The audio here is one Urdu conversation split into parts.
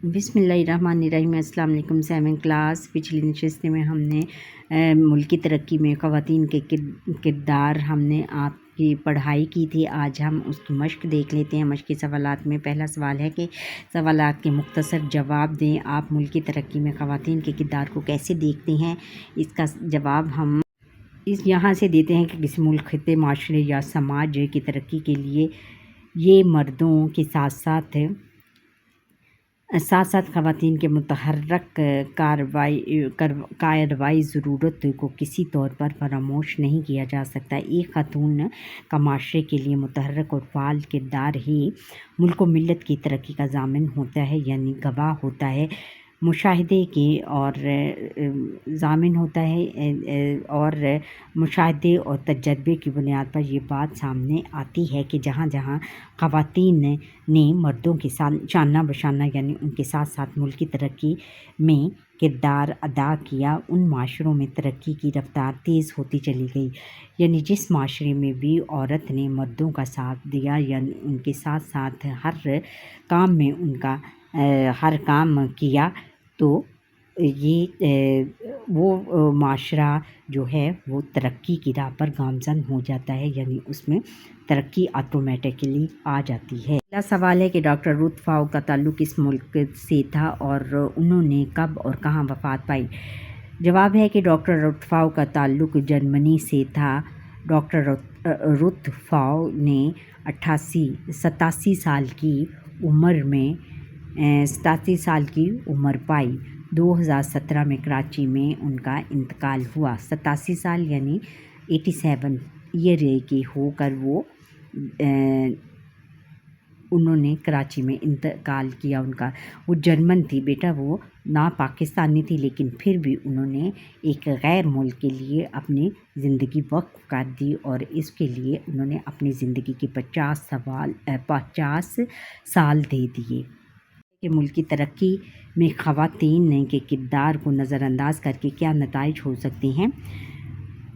بسم اللہ الرحمن الرحیم۔ السلام علیکم سیون کلاس۔ پچھلی نشست میں ہم نے ملکی ترقی میں خواتین کے کردار ہم نے آپ کی پڑھائی کی تھی۔ آج ہم اس کی مشق دیکھ لیتے ہیں۔ مشقی سوالات میں پہلا سوال ہے کہ سوالات کے مختصر جواب دیں۔ آپ ملکی ترقی میں خواتین کے کردار کو کیسے دیکھتے ہیں؟ اس کا جواب ہم یہاں سے دیتے ہیں کہ کسی ملک، خطے، معاشرے یا سماج کی ترقی کے لیے یہ مردوں کے ساتھ ساتھ خواتین کے متحرک کارروائی ضرورت کو کسی طور پر فراموش نہیں کیا جا سکتا۔ ایک خاتون کا معاشرے کے لیے متحرک اور فعال کردار ہی ملک و ملت کی ترقی کا ضامن ہوتا ہے، یعنی گواہ ہوتا ہے۔ مشاہدے اور تجربے کی بنیاد پر یہ بات سامنے آتی ہے کہ جہاں جہاں خواتین نے مردوں کے ساتھ شانہ بشانہ یعنی ان کے ساتھ ساتھ ملکی ترقی میں کردار ادا کیا، ان معاشروں میں ترقی کی رفتار تیز ہوتی چلی گئی۔ یعنی جس معاشرے میں بھی عورت نے مردوں کا ساتھ دیا، یعنی ان کے ساتھ ساتھ ہر کام کیا، تو وہ معاشرہ جو ہے وہ ترقی کی راہ پر گامزن ہو جاتا ہے، یعنی اس میں ترقی آٹومیٹکلی آ جاتی ہے۔ اگلا سوال ہے کہ ڈاکٹر رتھ فاؤ کا تعلق کس ملک سے تھا اور انہوں نے کب اور کہاں وفات پائی؟ جواب ہے کہ ڈاکٹر رتھ فاؤ کا تعلق جرمنی سے تھا۔ ڈاکٹر رتھ فاؤ نے 87 سال کی عمر پائی۔ 2017 میں کراچی میں ان کا انتقال ہوا۔ 87 سال یعنی 87 ایئر کے ہو کر انہوں نے کراچی میں انتقال کیا۔ وہ جرمن تھی بیٹا، وہ نہ پاکستانی تھی، لیکن پھر بھی انہوں نے ایک غیر ملک کے لیے اپنی زندگی وقف کر دی اور اس کے لیے انہوں نے اپنی زندگی کے 50 سال دے دیے۔ کہ ملکی ترقی میں خواتین کے کردار کو نظر انداز کر کے کیا نتائج ہو سکتے ہیں؟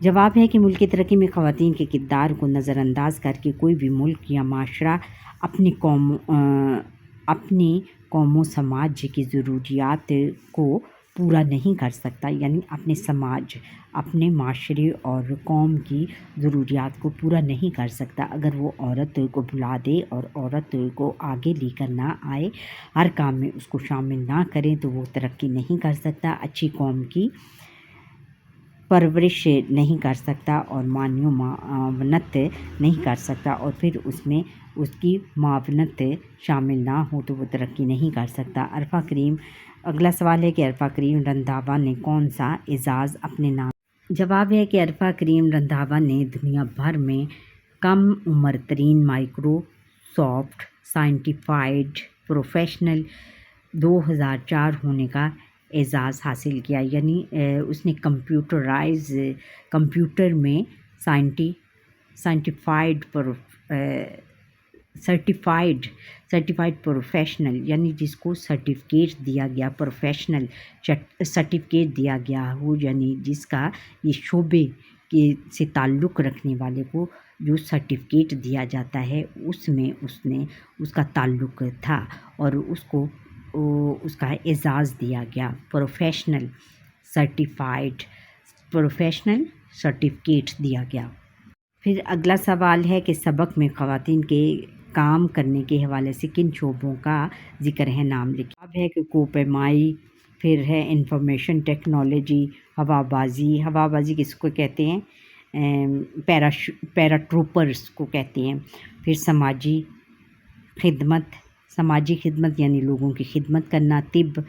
جواب ہے کہ ملکی ترقی میں خواتین کے کردار کو نظر انداز کر کے کوئی بھی ملک یا معاشرہ اپنی قوم و سماج کی ضروریات کو پورا نہیں کر سکتا، یعنی اپنے سماج، اپنے معاشرے اور قوم کی ضروریات کو پورا نہیں کر سکتا اگر وہ عورت کو بلا دے اور عورت کو آگے لے کر نہ آئے، ہر کام میں اس کو شامل نہ کریں، تو وہ ترقی نہیں کر سکتا، اچھی قوم کی پرورش نہیں کر سکتا اور معاونت نہیں کر سکتا، اور پھر اس میں اس کی معاونت شامل نہ ہو تو وہ ترقی نہیں کر سکتا۔ اگلا سوال ہے کہ عرفہ کریم رندھاوا نے کون سا اعزاز اپنے نام؟ جواب ہے کہ عرفہ کریم رندھاوا نے دنیا بھر میں کم عمر ترین مائیکروسافٹ سرٹیفائیڈ پروفیشنل 2004 ہونے کا اعزاز حاصل کیا، یعنی اس نے کمپیوٹر میں سرٹیفائیڈ پروفیشنل، یعنی جس کو سرٹیفکیٹ دیا گیا، پروفیشنل سرٹیفکیٹ دیا گیا ہو، یعنی جس کا یہ شعبے سے تعلق رکھنے والے کو جو سرٹیفکیٹ دیا جاتا ہے اس میں اس کا تعلق تھا اور اس کا اعزاز دیا گیا، پروفیشنل سرٹیفکیٹ دیا گیا۔ پھر اگلا سوال ہے کہ سبق میں خواتین کے کام کرنے کے حوالے سے کن شعبوں کا ذکر ہے، نام لکھیں۔ جواب ہے کہ کوپیمائی، پھر ہے انفارمیشن ٹیکنالوجی، ہوا بازی کس کو کہتے ہیں؟ پیراٹروپرس کو کہتے ہیں۔ پھر سماجی خدمت یعنی لوگوں کی خدمت کرنا۔ طب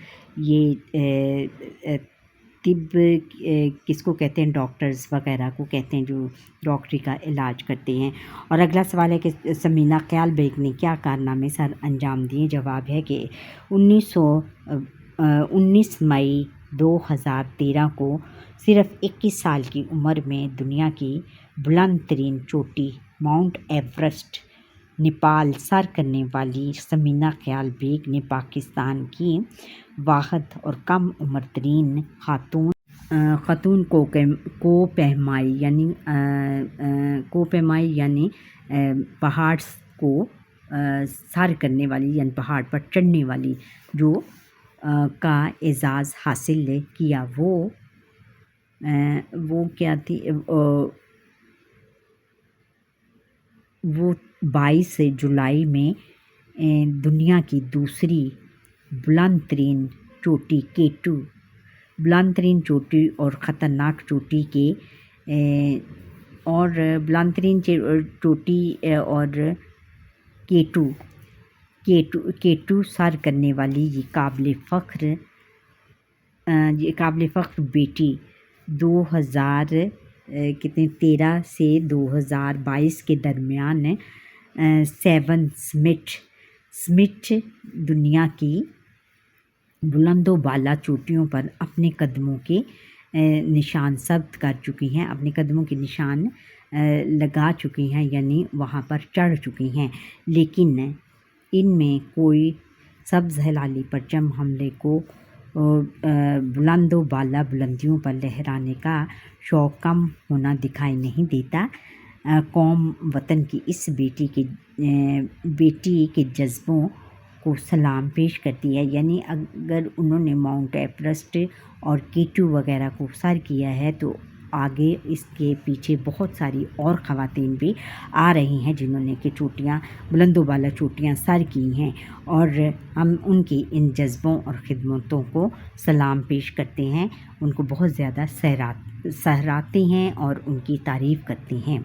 کس کو کہتے ہیں؟ ڈاکٹرز وغیرہ کو کہتے ہیں جو ڈاکٹری کا علاج کرتے ہیں۔ اور اگلا سوال ہے کہ ثمینہ خیال بیگ نے کیا کارنامے سر انجام دیے؟ جواب ہے کہ 19 مئی 2013 کو صرف 21 سال کی عمر میں دنیا کی بلند ترین چوٹی ماؤنٹ ایورسٹ نیپال سر کرنے والی ثمینہ خیال بیگ نے پاکستان کی واحد اور کم عمر ترین خاتون کوپیمائی یعنی پہاڑ کو سار کرنے والی یعنی پہاڑ پر چڑھنے والی جو کا اعزاز حاصل کیا، وہ کیا تھی؟ وہ 22 جولائی میں دنیا کی دوسری بلند ترین چوٹی بلند ترین چوٹی اور خطرناک چوٹی کے اور بلند ترین چوٹی اور کیٹو سر کرنے والی یہ قابل فخر بیٹی 2013 سے 2022 کے درمیان 7 سمٹ دنیا کی بلند و بالا چوٹیوں پر اپنے قدموں کے نشان ثبت کر چکی ہیں، اپنے قدموں کے نشان لگا چکی ہیں، یعنی وہاں پر چڑھ چکی ہیں، لیکن ان میں کوئی سبز ہلالی پرچم حملے کو بلند و بالا بلندیوں پر لہرانے کا شوق کم ہونا دکھائی نہیں دیتا۔ قوم وطن کی اس بیٹی کے جذبوں کو سلام پیش کرتی ہے، یعنی اگر انہوں نے ماؤنٹ ایورسٹ اور کیٹو وغیرہ کو سر کیا ہے تو آگے اس کے پیچھے بہت ساری اور خواتین بھی آ رہی ہیں جنہوں نے کہ بلند و بالا چوٹیاں سر کی ہیں، اور ہم ان کی ان جذبوں اور خدمتوں کو سلام پیش کرتے ہیں، ان کو بہت زیادہ سراہتے ہیں اور ان کی تعریف کرتے ہیں۔